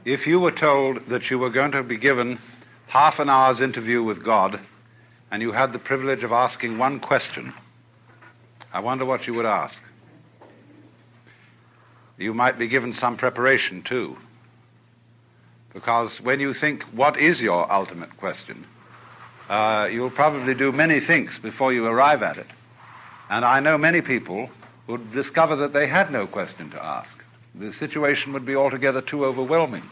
If you were told that you were going to be given half an hour's interview with God and you had the privilege of asking one question, I wonder what you would ask. You might be given some preparation too, because when you think, what is your ultimate question, you'll probably do many things before you arrive at it. And I know many people who would discover that they had no question to ask. The situation would be altogether too overwhelming.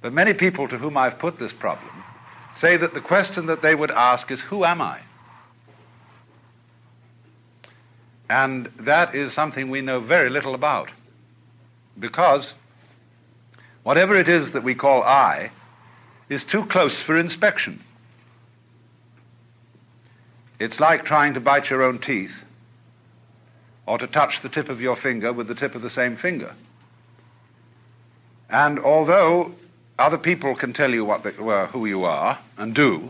But many people to whom I've put this problem say that the question that they would ask is, who am I? And that is something we know very little about, because whatever it is that we call I is too close for inspection. It's like trying to bite your own teeth or to touch the tip of your finger with the tip of the same finger. And although other people can tell you who you are and do,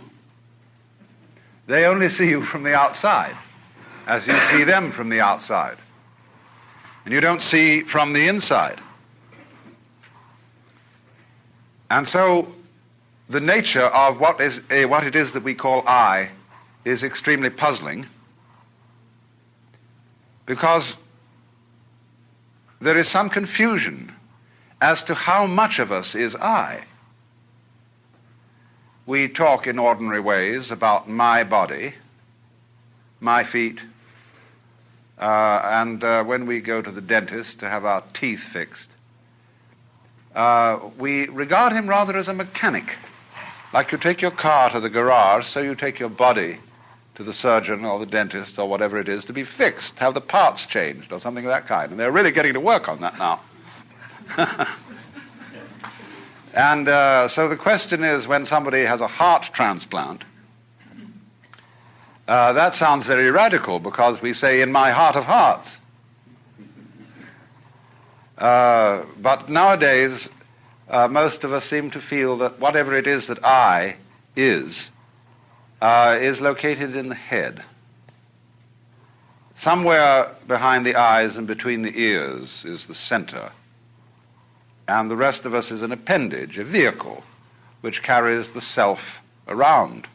they only see you from the outside, as you see them from the outside. And you don't see from the inside. And so the nature of what it is that we call I is extremely puzzling, because there is some confusion as to how much of us is I. We talk in ordinary ways about my body, my feet, and when we go to the dentist to have our teeth fixed, we regard him rather as a mechanic. Like you take your car to the garage, so you take your body to the surgeon or the dentist or whatever it is to be fixed, have the parts changed or something of that kind. And they're really getting to work on that now. And so the question is, when somebody has a heart transplant, that sounds very radical, because we say, in my heart of hearts. But nowadays, most of us seem to feel that whatever it is that I is located in the head. Somewhere behind the eyes and between the ears is the center. And the rest of us is an appendage, a vehicle, which carries the self around.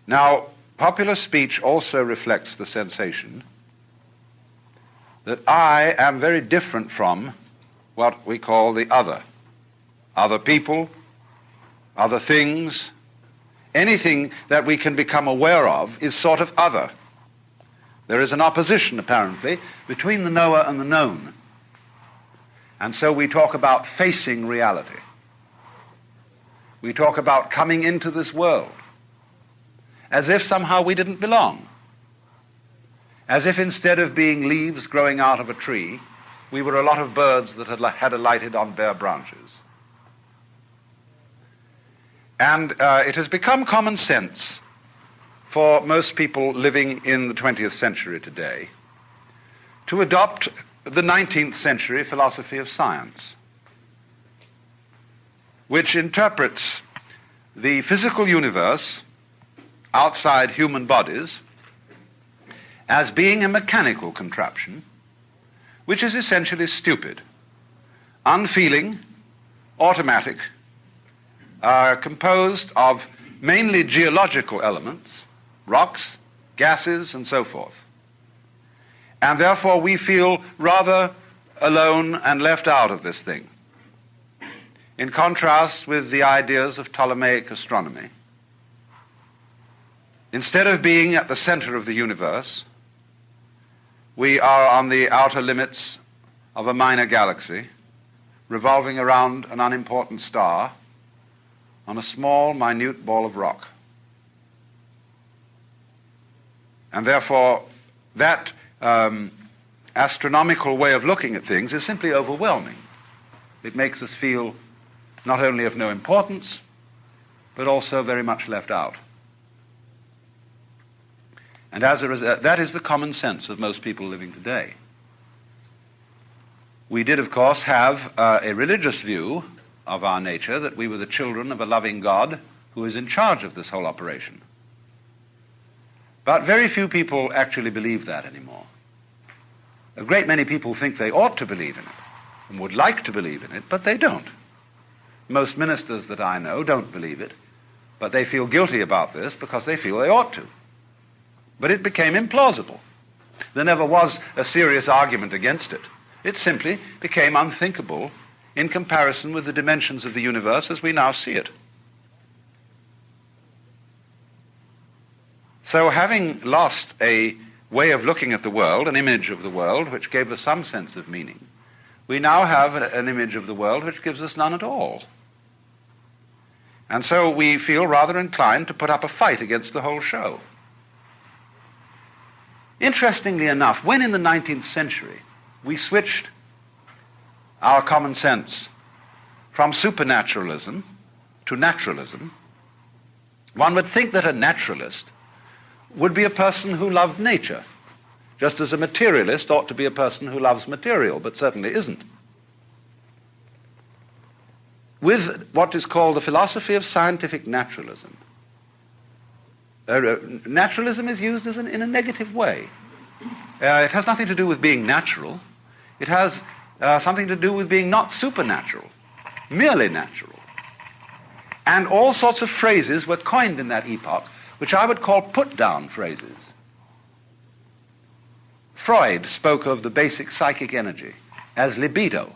Now, popular speech also reflects the sensation that I am very different from what we call the other. Other people, other things, anything that we can become aware of is sort of other. There is an opposition, apparently, between the knower and the known. And so we talk about facing reality. We talk about coming into this world as if somehow we didn't belong. As if instead of being leaves growing out of a tree, we were a lot of birds that had alighted on bare branches. And it has become common sense for most people living in the 20th century today to adopt the 19th century philosophy of science, which interprets the physical universe outside human bodies as being a mechanical contraption, which is essentially stupid, unfeeling, automatic, composed of mainly geological elements, rocks, gases, and so forth. And therefore we feel rather alone and left out of this thing, in contrast with the ideas of Ptolemaic astronomy. Instead of being at the center of the universe, we are on the outer limits of a minor galaxy, revolving around an unimportant star on a small, minute ball of rock. And therefore, that astronomical way of looking at things is simply overwhelming. It makes us feel not only of no importance, but also very much left out. And as a result, that is the common sense of most people living today. We did, of course, have a religious view of our nature, that we were the children of a loving God who is in charge of this whole operation. But very few people actually believe that anymore. A great many people think they ought to believe in it and would like to believe in it, but they don't. Most ministers that I know don't believe it, but they feel guilty about this because they feel they ought to. But it became implausible. There never was a serious argument against it. It simply became unthinkable in comparison with the dimensions of the universe as we now see it. So having lost a way of looking at the world, an image of the world which gave us some sense of meaning, we now have an image of the world which gives us none at all. And so we feel rather inclined to put up a fight against the whole show. Interestingly enough, when in the 19th century we switched our common sense from supernaturalism to naturalism, one would think that a naturalist would be a person who loved nature, just as a materialist ought to be a person who loves material, but certainly isn't. With what is called the philosophy of scientific naturalism, naturalism is used in a negative way. It has nothing to do with being natural. It has something to do with being not supernatural, merely natural. And all sorts of phrases were coined in that epoch, which I would call put-down phrases. Freud spoke of the basic psychic energy as libido,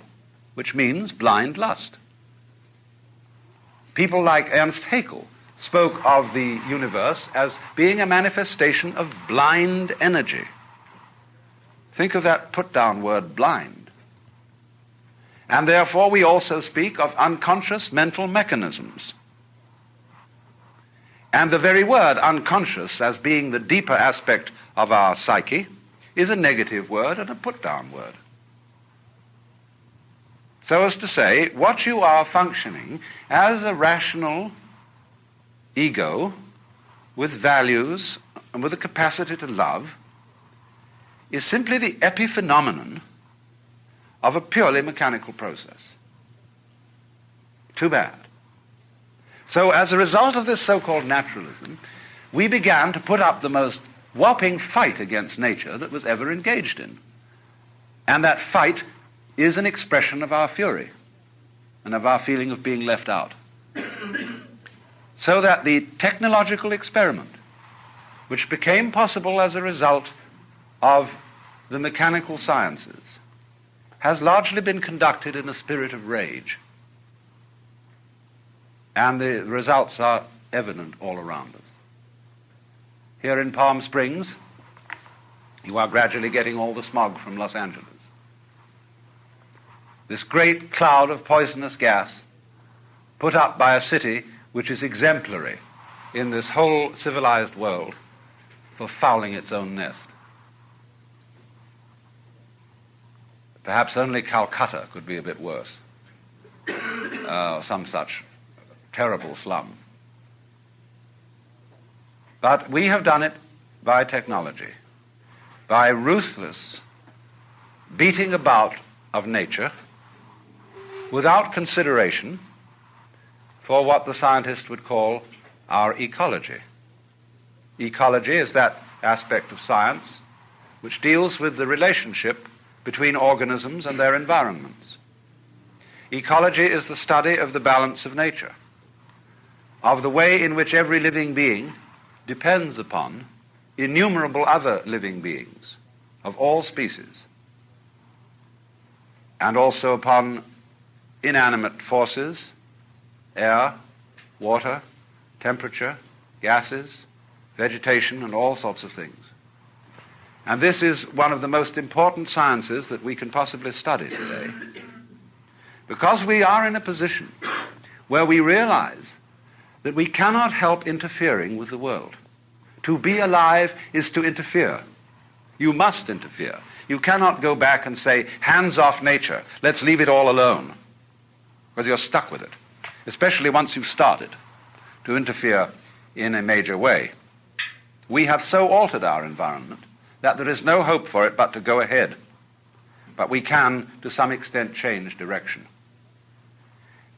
which means blind lust. People like Ernst Haeckel spoke of the universe as being a manifestation of blind energy. Think of that put-down word, blind. And therefore we also speak of unconscious mental mechanisms. And the very word unconscious, as being the deeper aspect of our psyche, is a negative word and a put-down word. So as to say, what you are functioning as a rational ego with values and with a capacity to love is simply the epiphenomenon of a purely mechanical process. Too bad. So as a result of this so-called naturalism, we began to put up the most whopping fight against nature that was ever engaged in. And that fight is an expression of our fury and of our feeling of being left out. So that the technological experiment, which became possible as a result of the mechanical sciences, has largely been conducted in a spirit of rage. And the results are evident all around us. Here in Palm Springs, you are gradually getting all the smog from Los Angeles. This great cloud of poisonous gas put up by a city which is exemplary in this whole civilized world for fouling its own nest. Perhaps only Calcutta could be a bit worse, some such terrible slum. But we have done it by technology, by ruthless beating about of nature without consideration for what the scientist would call our ecology. Ecology is that aspect of science which deals with the relationship between organisms and their environments. Ecology is the study of the balance of nature, of the way in which every living being depends upon innumerable other living beings of all species, and also upon inanimate forces, air, water, temperature, gases, vegetation, and all sorts of things. And this is one of the most important sciences that we can possibly study today, because we are in a position where we realize that we cannot help interfering with the world. To be alive is to interfere. You must interfere. You cannot go back and say, hands off nature, let's leave it all alone, because you're stuck with it, especially once you've started to interfere in a major way. We have so altered our environment that there is no hope for it but to go ahead. But we can, to some extent, change direction.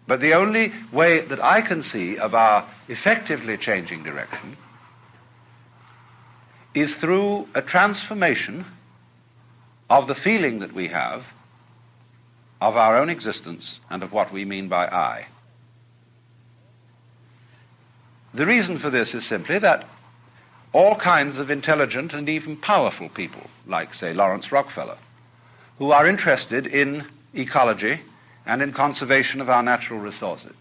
But the only way that I can see of our effectively changing direction is through a transformation of the feeling that we have of our own existence and of what we mean by I. The reason for this is simply that all kinds of intelligent and even powerful people, like, say, Lawrence Rockefeller, who are interested in ecology and in conservation of our natural resources,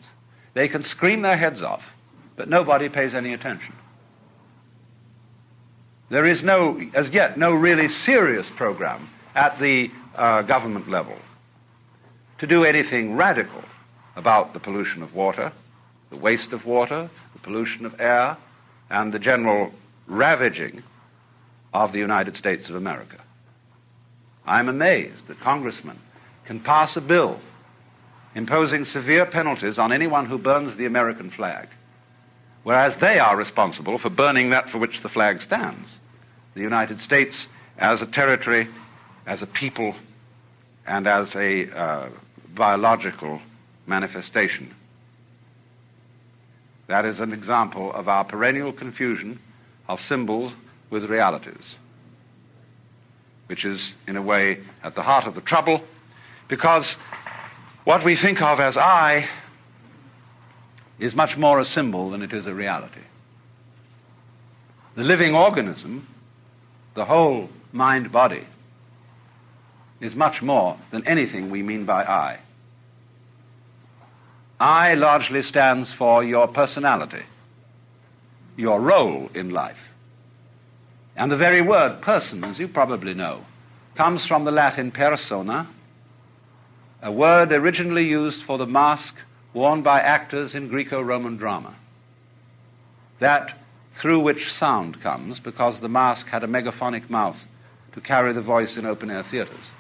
they can scream their heads off, but nobody pays any attention. There is as yet, no really serious program at the government level to do anything radical about the pollution of water, the waste of water, the pollution of air, and the general ravaging of the United States of America. I'm amazed that congressmen can pass a bill imposing severe penalties on anyone who burns the American flag, whereas they are responsible for burning that for which the flag stands, the United States as a territory, as a people, and as a biological manifestation. That is an example of our perennial confusion of symbols with realities, which is, in a way, at the heart of the trouble, because what we think of as I is much more a symbol than it is a reality. The living organism, the whole mind-body, is much more than anything we mean by I. I largely stands for your personality, your role in life. And the very word person, as you probably know, comes from the Latin persona, a word originally used for the mask worn by actors in Greco-Roman drama, that through which sound comes because the mask had a megaphonic mouth to carry the voice in open-air theaters.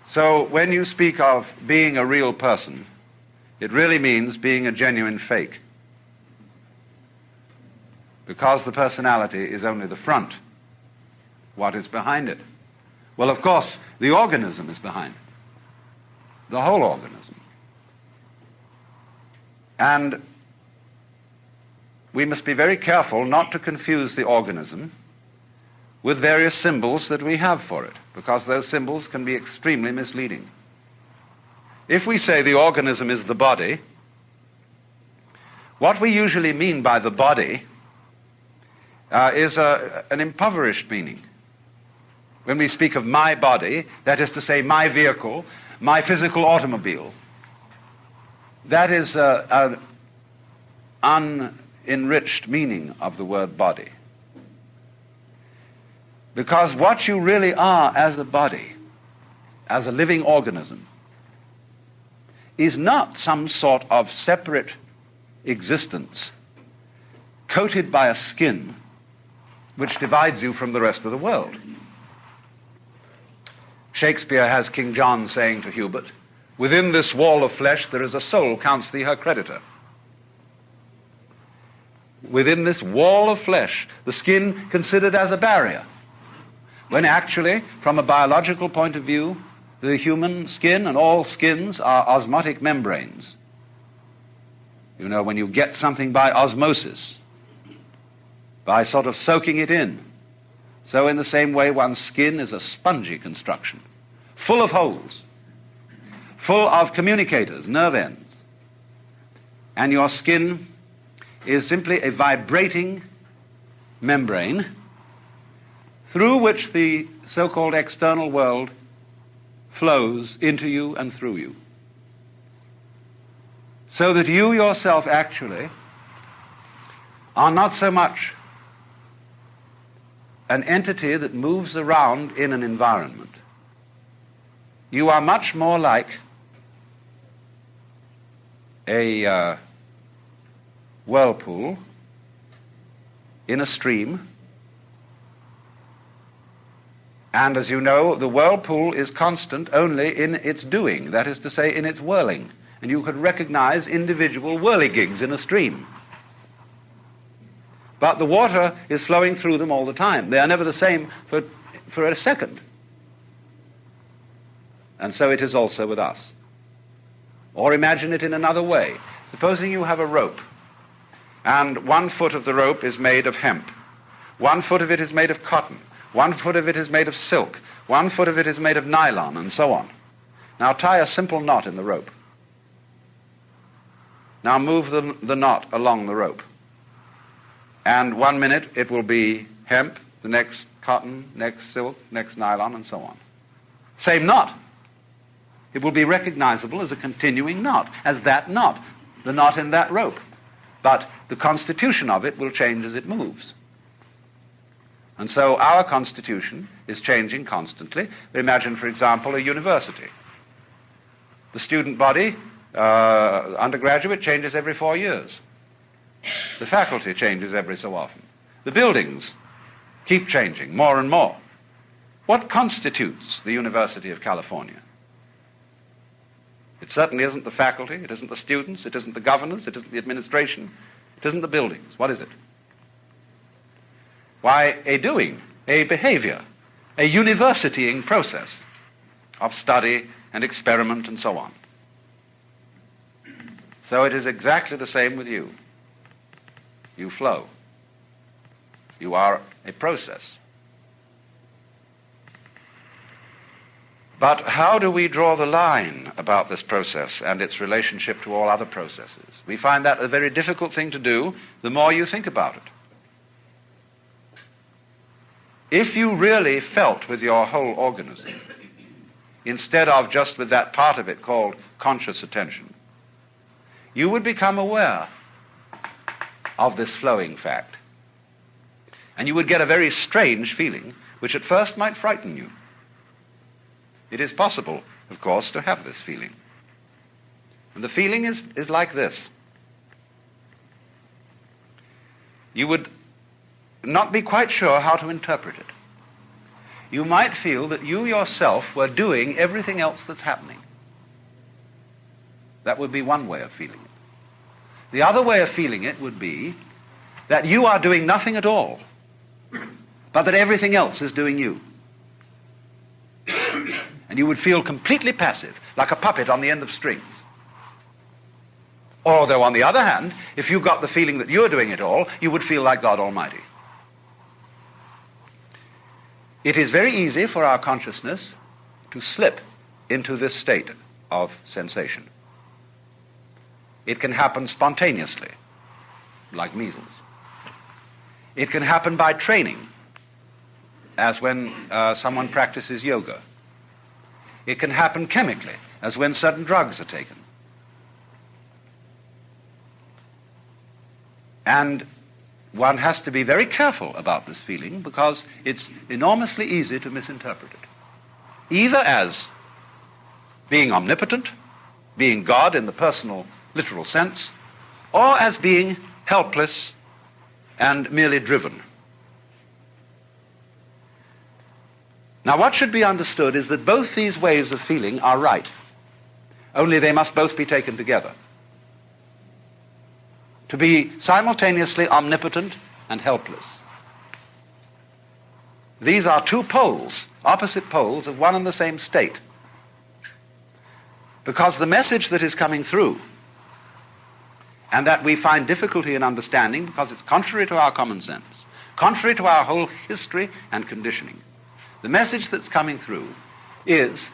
So when you speak of being a real person, it really means being a genuine fake, because the personality is only the front. What is behind it? Well, of course, the organism is behind it, the whole organism. And we must be very careful not to confuse the organism with various symbols that we have for it, because those symbols can be extremely misleading. If we say the organism is the body, what we usually mean by the body is an impoverished meaning. When we speak of my body, that is to say my vehicle, my physical automobile, that is an unenriched meaning of the word body. Because what you really are as a body, as a living organism, is not some sort of separate existence coated by a skin which divides you from the rest of the world. Shakespeare has King John saying to Hubert, "Within this wall of flesh there is a soul, counts thee her creditor." Within this wall of flesh, the skin considered as a barrier, when actually, from a biological point of view, the human skin and all skins are osmotic membranes. You know, when you get something by osmosis, by sort of soaking it in, so in the same way one's skin is a spongy construction, full of holes, full of communicators, nerve ends. And your skin is simply a vibrating membrane through which the so-called external world flows into you and through you. So that you yourself actually are not so much an entity that moves around in an environment. You are much more like a whirlpool in a stream. And as you know, the whirlpool is constant only in its doing, that is to say, in its whirling. And you could recognize individual whirligigs in a stream. But the water is flowing through them all the time. They are never the same for a second. And so it is also with us. Or imagine it in another way. Supposing you have a rope, and 1 foot of the rope is made of hemp. 1 foot of it is made of cotton. 1 foot of it is made of silk, 1 foot of it is made of nylon, and so on. Now tie a simple knot in the rope. Now move the knot along the rope. And 1 minute it will be hemp, the next cotton, next silk, next nylon, and so on. Same knot. It will be recognizable as a continuing knot, as that knot, the knot in that rope. But the constitution of it will change as it moves. And so our constitution is changing constantly. Imagine, for example, a university. The student body, undergraduate, changes every 4 years. The faculty changes every so often. The buildings keep changing more and more. What constitutes the University of California? It certainly isn't the faculty, it isn't the students, it isn't the governors, it isn't the administration, it isn't the buildings. What is it? Why, a doing, a behavior, a universitying process of study and experiment and so on. So it is exactly the same with you. You flow. You are a process. But how do we draw the line about this process and its relationship to all other processes? We find that a very difficult thing to do the more you think about it. If you really felt with your whole organism, instead of just with that part of it called conscious attention, you would become aware of this flowing fact. And you would get a very strange feeling, which at first might frighten you. It is possible, of course, to have this feeling. And the feeling is like this. You would not be quite sure how to interpret it. You might feel that you yourself were doing everything else that's happening. That would be one way of feeling it. The other way of feeling it would be that you are doing nothing at all, but that everything else is doing you. And you would feel completely passive, like a puppet on the end of strings. Or, though, on the other hand, if you got the feeling that you're doing it all, you would feel like God Almighty. It is very easy for our consciousness to slip into this state of sensation. It can happen spontaneously, like measles. It can happen by training, as when someone practices yoga. It can happen chemically, as when certain drugs are taken. And one has to be very careful about this feeling because it's enormously easy to misinterpret it. Either as being omnipotent, being God in the personal, literal sense, or as being helpless and merely driven. Now, what should be understood is that both these ways of feeling are right, only they must both be taken together. To be simultaneously omnipotent and helpless. These are two poles, opposite poles of one and the same state. Because the message that is coming through, and that we find difficulty in understanding because it's contrary to our common sense, contrary to our whole history and conditioning, the message that's coming through is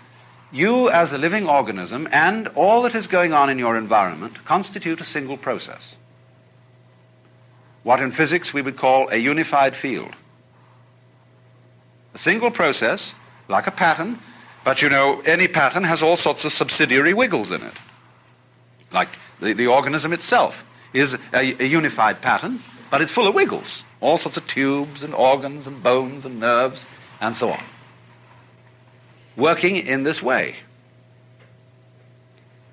you as a living organism and all that is going on in your environment constitute a single process. What in physics we would call a unified field. A single process, like a pattern, but you know, any pattern has all sorts of subsidiary wiggles in it. Like the organism itself is a unified pattern, but it's full of wiggles. All sorts of tubes and organs and bones and nerves and so on. Working in this way.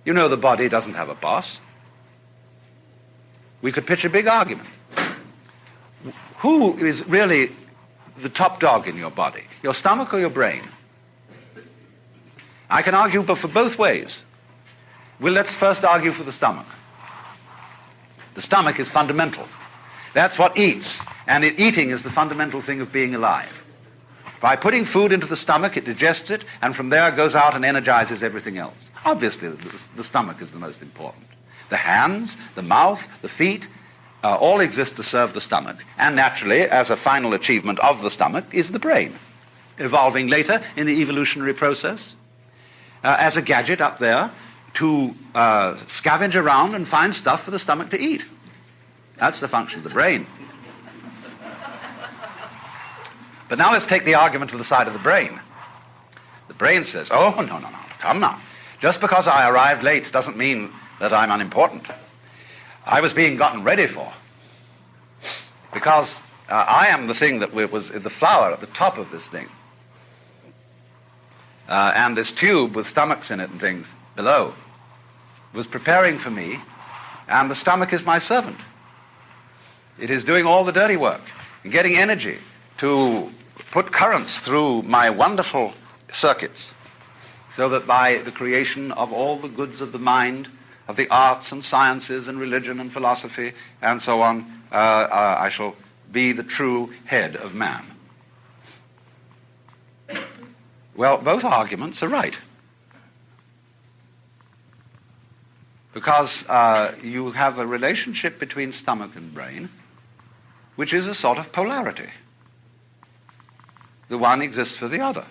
You know the body doesn't have a boss. We could pitch a big argument. Who is really the top dog in your body? Your stomach or your brain? I can argue for both ways. Well, let's first argue for the stomach. The stomach is fundamental. That's what eats, and eating is the fundamental thing of being alive. By putting food into the stomach, it digests it, and from there goes out and energizes everything else. Obviously, the stomach is the most important. The hands, the mouth, the feet, all exist to serve the stomach, and naturally, as a final achievement of the stomach, is the brain, evolving later in the evolutionary process as a gadget up there to scavenge around and find stuff for the stomach to eat. That's the function of the brain. But now let's take the argument to the side of the brain. The brain says, oh, no, come now. Just because I arrived late doesn't mean that I'm unimportant. I was being gotten ready for. Because I am the thing that was the flower at the top of this thing. And this tube with stomachs in it and things below was preparing for me, and the stomach is my servant. It is doing all the dirty work and getting energy to put currents through my wonderful circuits so that by the creation of all the goods of the mind, of the arts and sciences and religion and philosophy and so on, I shall be the true head of man. Well, both arguments are right. Because you have a relationship between stomach and brain, which is a sort of polarity. The one exists for the other.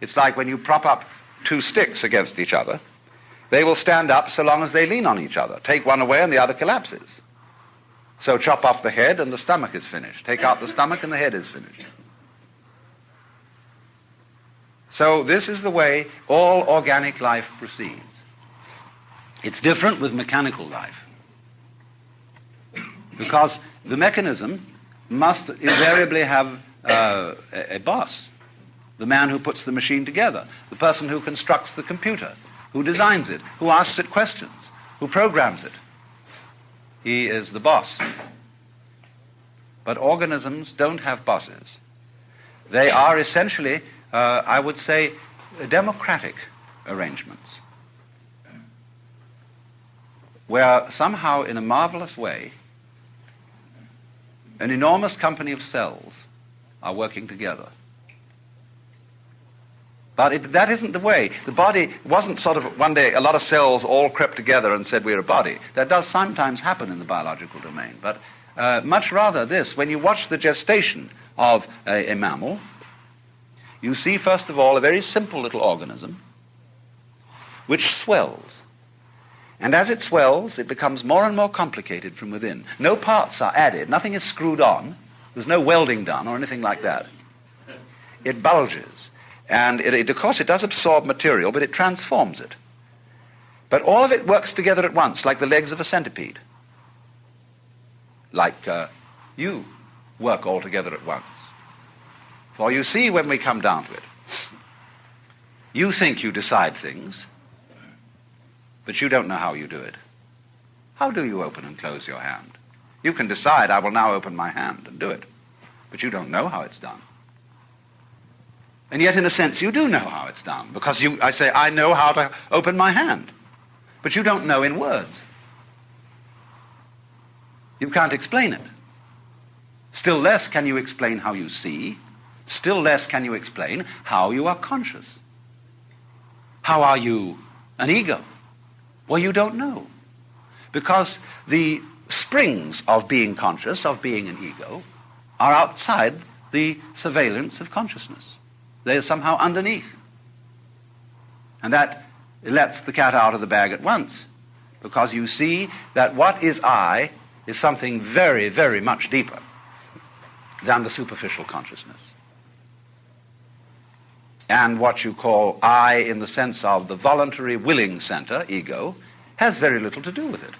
It's like when you prop up two sticks against each other, they will stand up so long as they lean on each other. Take one away and the other collapses. So chop off the head and the stomach is finished. Take out the stomach and the head is finished. So this is the way all organic life proceeds. It's different with mechanical life, because the mechanism must invariably have a boss, the man who puts the machine together, the person who constructs the computer, who designs it, who asks it questions, who programs it. He is the boss. But organisms don't have bosses. They are essentially, I would say, democratic arrangements, where somehow, in a marvelous way, an enormous company of cells are working together. But that isn't the way. The body wasn't sort of one day a lot of cells all crept together and said we're a body. That does sometimes happen in the biological domain. But much rather this, when you watch the gestation of a mammal, you see first of all a very simple little organism which swells. And as it swells, it becomes more and more complicated from within. No parts are added. Nothing is screwed on. There's no welding done or anything like that. It bulges. And of course, it does absorb material, but it transforms it. But all of it works together at once, like the legs of a centipede. Like you work all together at once. For you see, when we come down to it, you think you decide things, but you don't know how you do it. How do you open and close your hand? You can decide, I will now open my hand and do it, but you don't know how it's done. And yet, in a sense, you do know how it's done, because I say, I know how to open my hand, but you don't know in words. You can't explain it. Still less can you explain how you see. Still less can you explain how you are conscious. How are you an ego? Well, you don't know. Because the springs of being conscious, of being an ego, are outside the surveillance of consciousness. They are somehow underneath. And that lets the cat out of the bag at once, because you see that what is I is something very, very much deeper than the superficial consciousness. And what you call I in the sense of the voluntary willing center, ego, has very little to do with it.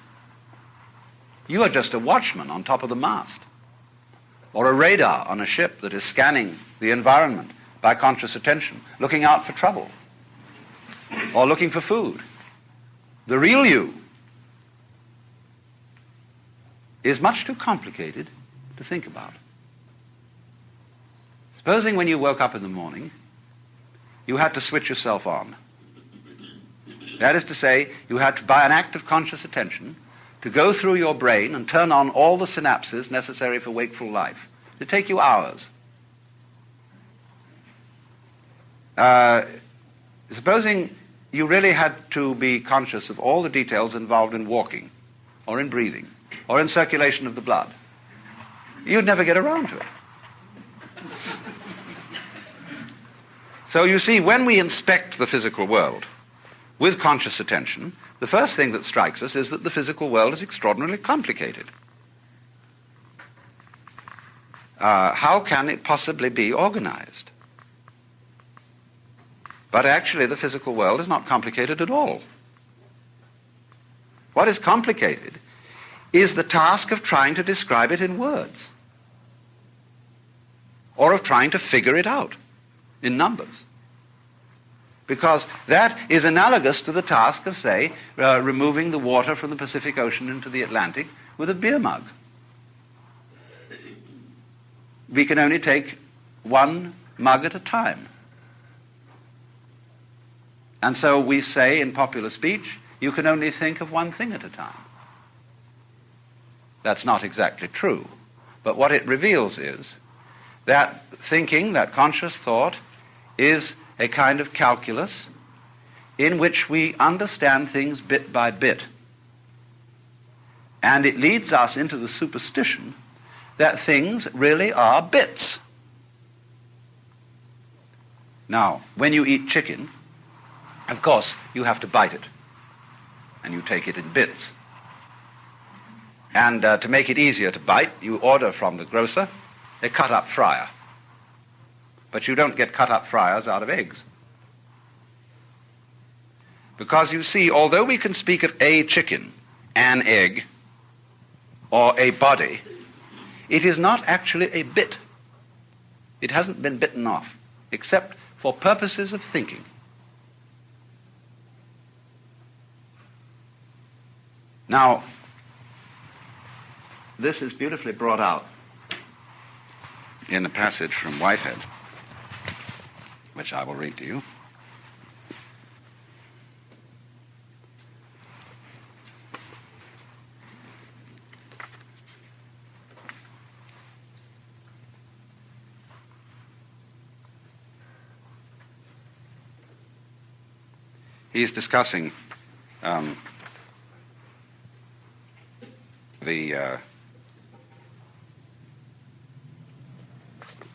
You are just a watchman on top of the mast, or a radar on a ship that is scanning the environment by conscious attention, looking out for trouble, or looking for food. The real you is much too complicated to think about. Supposing when you woke up in the morning, you had to switch yourself on. That is to say, you had to, by an act of conscious attention, to go through your brain and turn on all the synapses necessary for wakeful life. It'd take you hours. Supposing you really had to be conscious of all the details involved in walking or in breathing or in circulation of the blood. You'd never get around to it. So you see, when we inspect the physical world with conscious attention, the first thing that strikes us is that the physical world is extraordinarily complicated. How can it possibly be organized? But actually, the physical world is not complicated at all. What is complicated is the task of trying to describe it in words, or of trying to figure it out in numbers. Because that is analogous to the task of, say, removing the water from the Pacific Ocean into the Atlantic with a beer mug. We can only take one mug at a time. And so we say in popular speech, you can only think of one thing at a time. That's not exactly true. But what it reveals is that thinking, that conscious thought, is a kind of calculus in which we understand things bit by bit. And it leads us into the superstition that things really are bits. Now, when you eat chicken, of course, you have to bite it, and you take it in bits. And to make it easier to bite, you order from the grocer a cut-up fryer. But you don't get cut-up fryers out of eggs. Because you see, although we can speak of a chicken, an egg, or a body, it is not actually a bit. It hasn't been bitten off, except for purposes of thinking. Now, this is beautifully brought out in a passage from Whitehead, which I will read to you. He's discussing the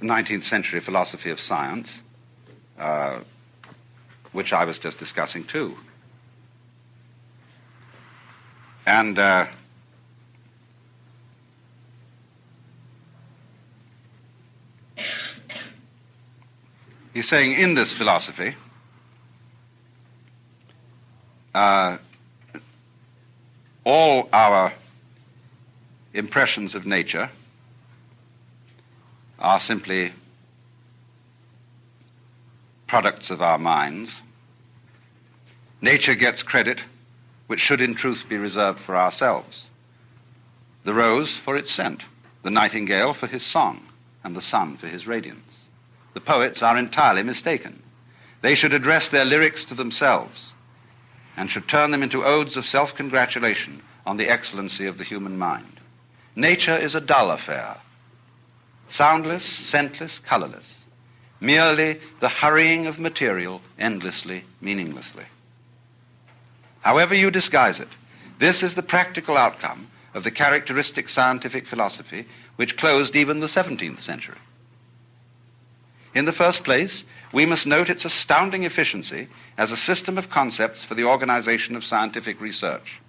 19th century philosophy of science, which I was just discussing too. And he's saying in this philosophy, all our impressions of nature are simply products of our minds. Nature gets credit which should in truth be reserved for ourselves. The rose for its scent, the nightingale for his song, and the sun for his radiance. The poets are entirely mistaken. They should address their lyrics to themselves and should turn them into odes of self-congratulation on the excellency of the human mind. Nature is a dull affair, soundless, scentless, colorless, merely the hurrying of material endlessly, meaninglessly. However you disguise it, this is the practical outcome of the characteristic scientific philosophy which closed even the 17th century. In the first place, we must note its astounding efficiency as a system of concepts for the organization of scientific research.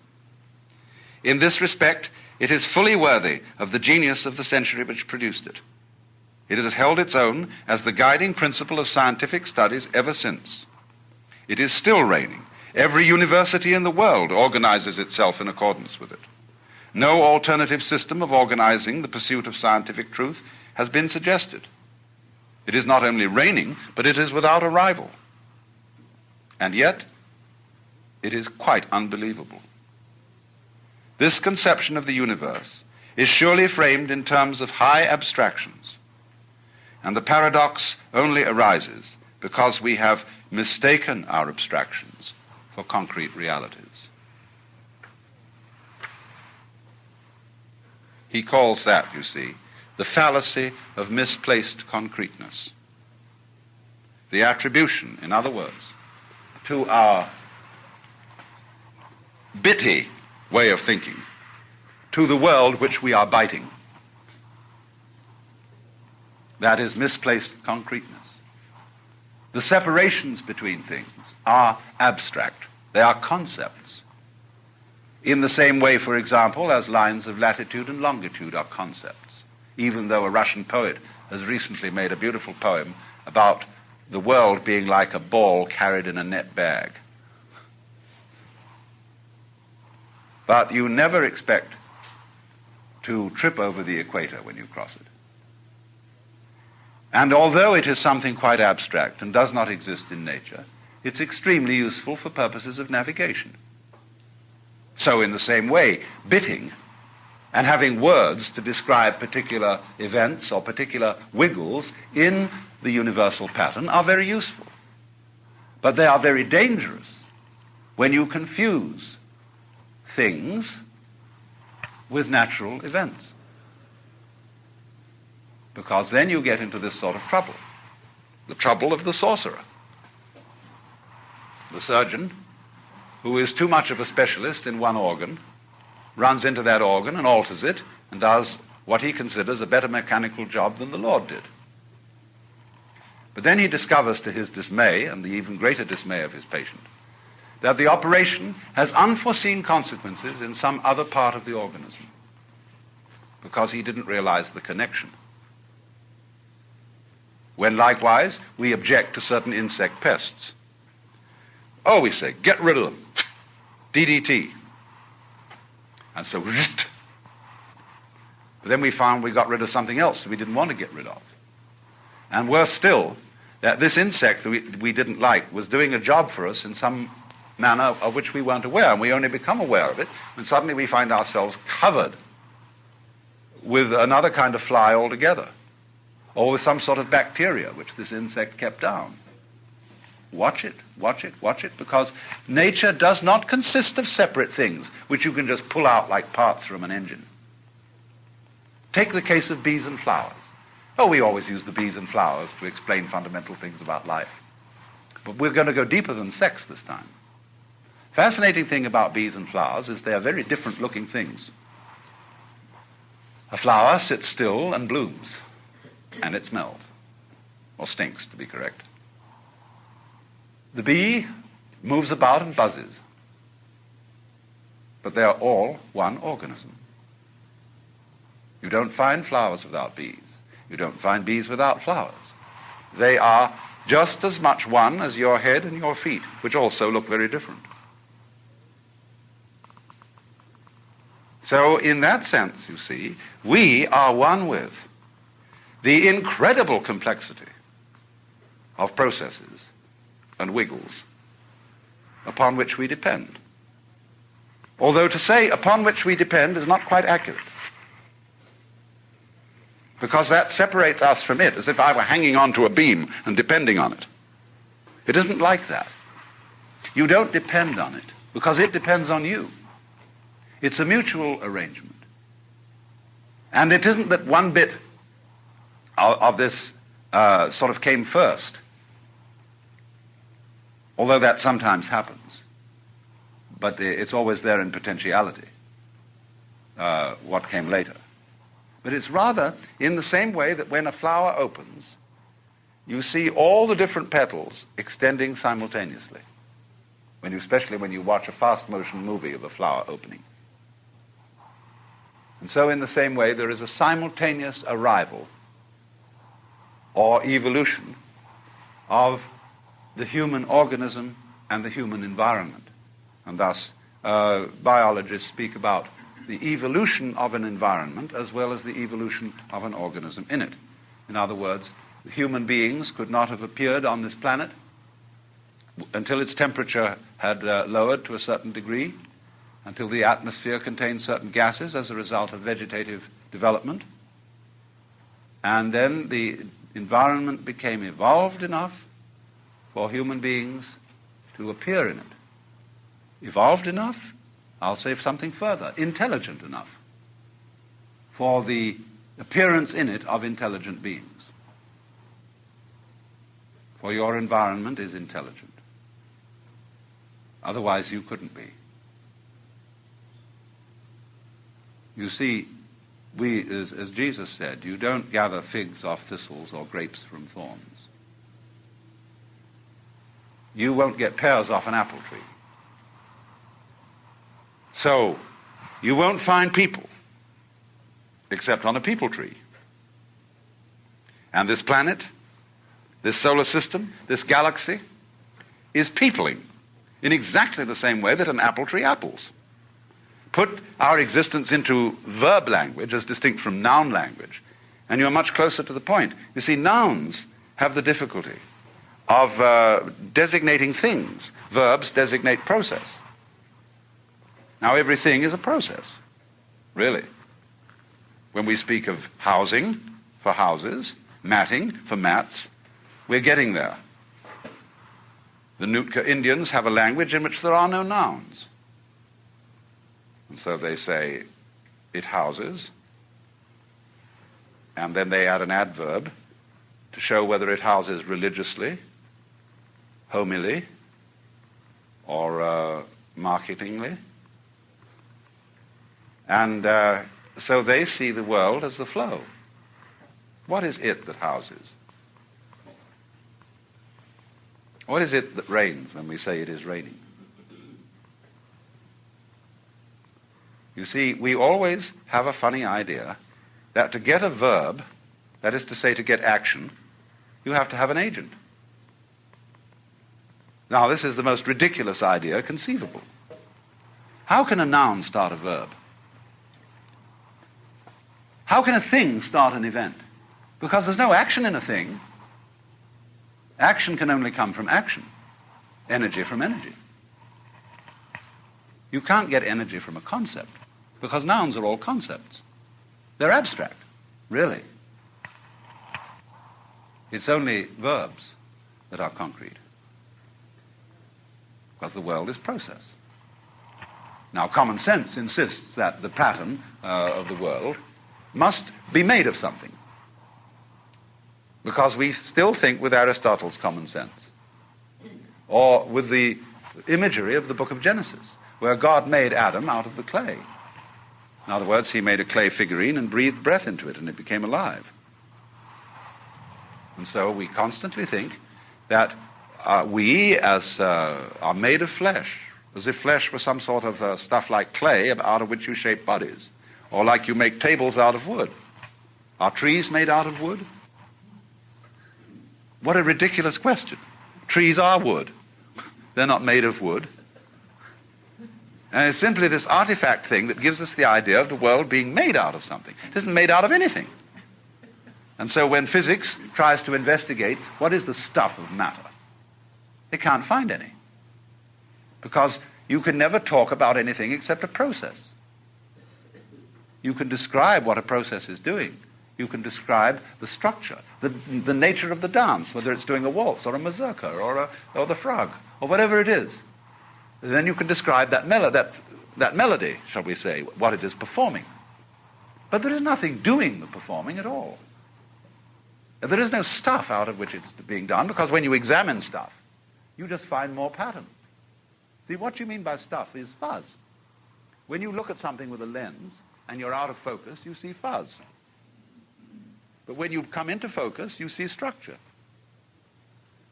In this respect, it is fully worthy of the genius of the century which produced it. It has held its own as the guiding principle of scientific studies ever since. It is still reigning. Every university in the world organizes itself in accordance with it. No alternative system of organizing the pursuit of scientific truth has been suggested. It is not only reigning, but it is without a rival. And yet, it is quite unbelievable. This conception of the universe is surely framed in terms of high abstractions, and the paradox only arises because we have mistaken our abstractions for concrete realities. He calls that, you see, the fallacy of misplaced concreteness. The attribution, in other words, to our bitty way of thinking, to the world which we are biting. That is misplaced concreteness. The separations between things are abstract. They are concepts. In the same way, for example, as lines of latitude and longitude are concepts, even though a Russian poet has recently made a beautiful poem about the world being like a ball carried in a net bag. But you never expect to trip over the equator when you cross it. And although it is something quite abstract and does not exist in nature, it's extremely useful for purposes of navigation. So in the same way, bitting and having words to describe particular events or particular wiggles in the universal pattern are very useful. But they are very dangerous when you confuse things with natural events. Because then you get into this sort of trouble. The trouble of the sorcerer. The surgeon, who is too much of a specialist in one organ, runs into that organ and alters it and does what he considers a better mechanical job than the Lord did. But then he discovers, to his dismay and the even greater dismay of his patient, that the operation has unforeseen consequences in some other part of the organism because he didn't realize the connection. When likewise we object to certain insect pests. Oh, we say, get rid of them. DDT. And so, but then we found we got rid of something else that we didn't want to get rid of. And worse still, that this insect that we didn't like was doing a job for us in some manner of which we weren't aware, and we only become aware of it when suddenly we find ourselves covered with another kind of fly altogether, or with some sort of bacteria which this insect kept down. Watch it, watch it, watch it, because nature does not consist of separate things which you can just pull out like parts from an engine. Take the case of bees and flowers. Oh, we always use the bees and flowers to explain fundamental things about life. But we're going to go deeper than sex this time. Fascinating thing about bees and flowers is they are very different looking things. A flower sits still and blooms, and it smells, or stinks to be correct. The bee moves about and buzzes, but they are all one organism. You don't find flowers without bees. You don't find bees without flowers. They are just as much one as your head and your feet, which also look very different. So in that sense, you see, we are one with the incredible complexity of processes and wiggles upon which we depend. Although to say upon which we depend is not quite accurate, because that separates us from it as if I were hanging on to a beam and depending on it. It isn't like that. You don't depend on it because it depends on you. It's a mutual arrangement. And it isn't that one bit of this sort of came first, although that sometimes happens. But it's always there in potentiality, what came later. But it's rather in the same way that when a flower opens, you see all the different petals extending simultaneously, especially when you watch a fast motion movie of a flower opening. And so in the same way, there is a simultaneous arrival or evolution of the human organism and the human environment. And thus, biologists speak about the evolution of an environment as well as the evolution of an organism in it. In other words, human beings could not have appeared on this planet until its temperature had lowered to a certain degree, until the atmosphere contained certain gases as a result of vegetative development. And then the environment became evolved enough for human beings to appear in it. Evolved enough? I'll say something further. Intelligent enough for the appearance in it of intelligent beings. For your environment is intelligent. Otherwise you couldn't be. You see, as Jesus said, you don't gather figs off thistles or grapes from thorns. You won't get pears off an apple tree. So, you won't find people except on a people tree. And this planet, this solar system, this galaxy is peopling in exactly the same way that an apple tree apples. Put our existence into verb language as distinct from noun language, and you're much closer to the point. You see, nouns have the difficulty of designating things. Verbs designate process. Now, everything is a process, really. When we speak of housing for houses, matting for mats, we're getting there. The Nootka Indians have a language in which there are no nouns. And so they say, it houses, and then they add an adverb to show whether it houses religiously, homily, or marketingly. And so they see the world as the flow. What is it that houses? What is it that rains when we say it is raining? You see, we always have a funny idea that to get a verb, that is to say to get action, you have to have an agent. Now, this is the most ridiculous idea conceivable. How can a noun start a verb? How can a thing start an event? Because there's no action in a thing. Action can only come from action. Energy from energy. You can't get energy from a concept, because nouns are all concepts. They're abstract, really. It's only verbs that are concrete, because the world is process. Now, common sense insists that the pattern of the world must be made of something, because we still think with Aristotle's common sense, or with the imagery of the book of Genesis, where God made Adam out of the clay. In other words, he made a clay figurine and breathed breath into it, and it became alive. And so we constantly think that we as are made of flesh, as if flesh were some sort of stuff like clay out of which you shape bodies, or like you make tables out of wood. Are trees made out of wood? What a ridiculous question. Trees are wood. They're not made of wood. And it's simply this artifact thing that gives us the idea of the world being made out of something. It isn't made out of anything. And so when physics tries to investigate what is the stuff of matter, they can't find any. Because you can never talk about anything except a process. You can describe what a process is doing. You can describe the structure, the nature of the dance, whether it's doing a waltz or a mazurka or the frog or whatever it is. Then you can describe that melody, shall we say, what it is performing. But there is nothing doing the performing at all. There is no stuff out of which it's being done, because when you examine stuff, you just find more pattern. See, what you mean by stuff is fuzz. When you look at something with a lens and you're out of focus, you see fuzz. But when you come into focus, you see structure.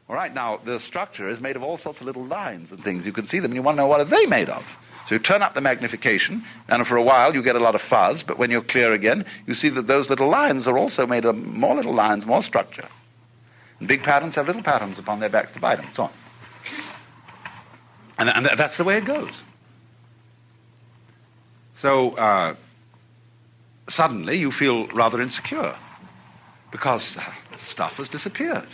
All right, now, the structure is made of all sorts of little lines and things. You can see them, and you want to know what are they made of. So you turn up the magnification, and for a while you get a lot of fuzz, but when you're clear again, you see that those little lines are also made of more little lines, more structure. And big patterns have little patterns upon their backs to bite them, and so on. And that's the way it goes. So suddenly you feel rather insecure, because stuff has disappeared.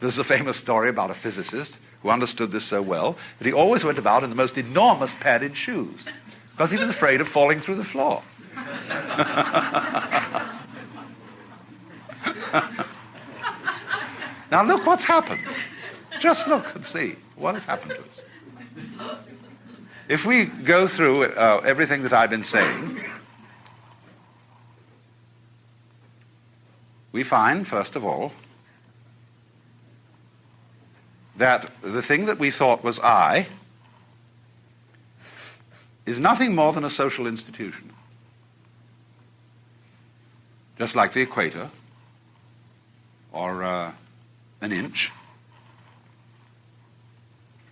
There's a famous story about a physicist who understood this so well that he always went about in the most enormous padded shoes because he was afraid of falling through the floor. Now look what's happened. Just look and see what has happened to us. If we go through everything that I've been saying, we find, first of all, that the thing that we thought was I is nothing more than a social institution. just like the equator, or an inch.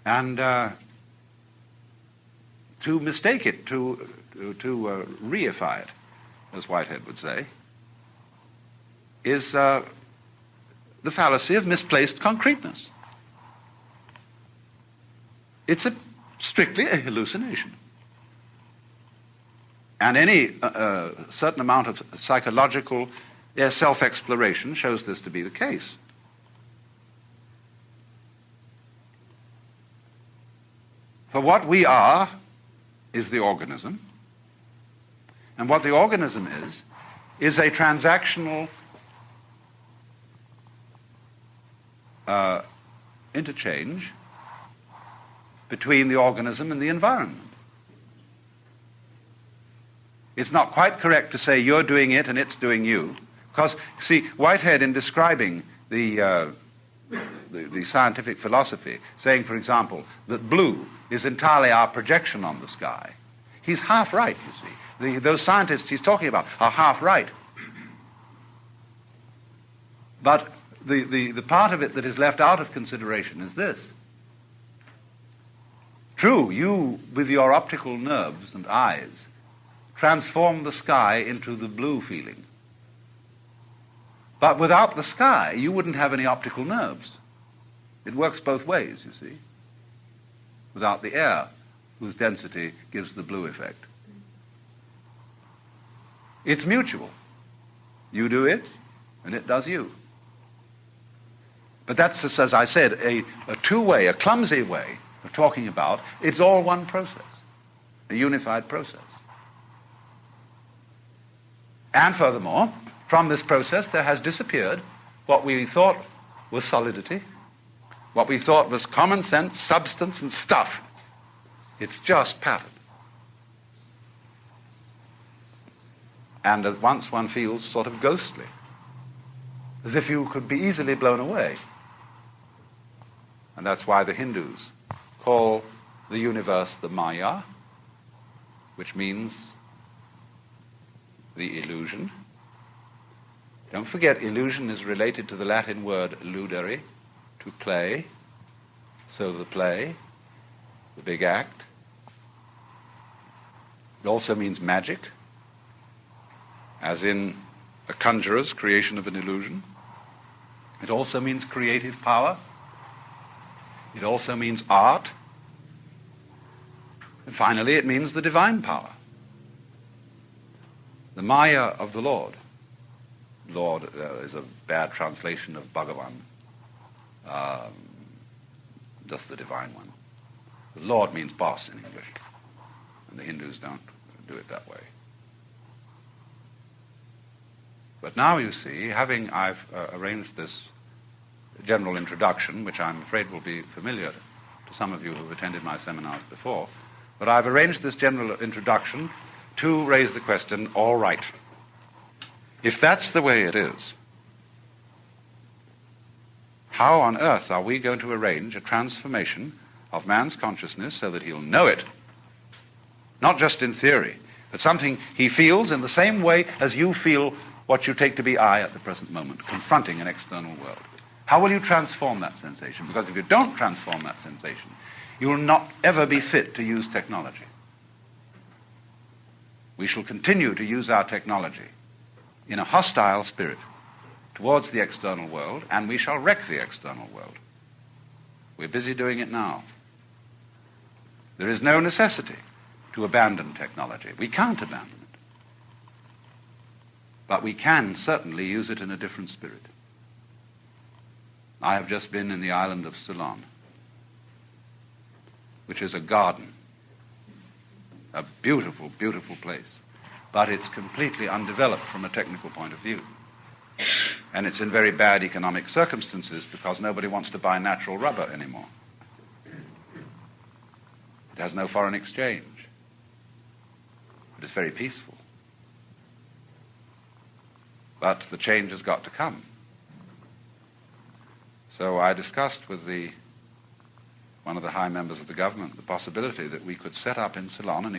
And to mistake it, to reify it, as Whitehead would say, is the fallacy of misplaced concreteness. It's strictly a hallucination. And any certain amount of psychological self-exploration shows this to be the case. For what we are is the organism, and what the organism is a transactional interchange between the organism and the environment. It's not quite correct to say you're doing it and it's doing you, because, see, Whitehead, in describing the scientific philosophy, saying, for example, that blue is entirely our projection on the sky, he's half right, you see. Those scientists he's talking about are half right. But the part of it that is left out of consideration is this. True, you, with your optical nerves and eyes, transform the sky into the blue feeling. But without the sky, you wouldn't have any optical nerves. It works both ways, you see. Without the air, whose density gives the blue effect. It's mutual. You do it, and it does you. But that's, as I said, a two-way, a clumsy way of talking about it's all one process, a unified process. And furthermore, from this process there has disappeared what we thought was solidity, what we thought was common sense, substance, and stuff. It's just pattern. And at once one feels sort of ghostly, as if you could be easily blown away. And that's why the Hindus call the universe the Maya, which means the illusion. Don't forget, illusion is related to the Latin word ludere, to play. So the play, the big act. It also means magic, as in a conjurer's creation of an illusion. It also means creative power. It also means art. And finally, it means the divine power. The Maya of the Lord. Lord is a bad translation of Bhagavan. Just the divine one. The Lord means boss in English. And the Hindus don't do it that way. But now you see, I've arranged this general introduction, which I'm afraid will be familiar to some of you who have attended my seminars before, but I've arranged this general introduction to raise the question, all right, if that's the way it is, how on earth are we going to arrange a transformation of man's consciousness so that he'll know it, not just in theory, but something he feels in the same way as you feel what you take to be I at the present moment, confronting an external world? How will you transform that sensation? Because if you don't transform that sensation, you will not ever be fit to use technology. We shall continue to use our technology in a hostile spirit towards the external world, and we shall wreck the external world. We're busy doing it now. There is no necessity to abandon technology. We can't abandon it. But we can certainly use it in a different spirit. I have just been in the island of Ceylon, which is a garden, a beautiful, beautiful place, but it's completely undeveloped from a technical point of view. And it's in very bad economic circumstances because nobody wants to buy natural rubber anymore. It has no foreign exchange. But it's very peaceful. But the change has got to come. So I discussed with one of the high members of the government the possibility that we could set up in Ceylon an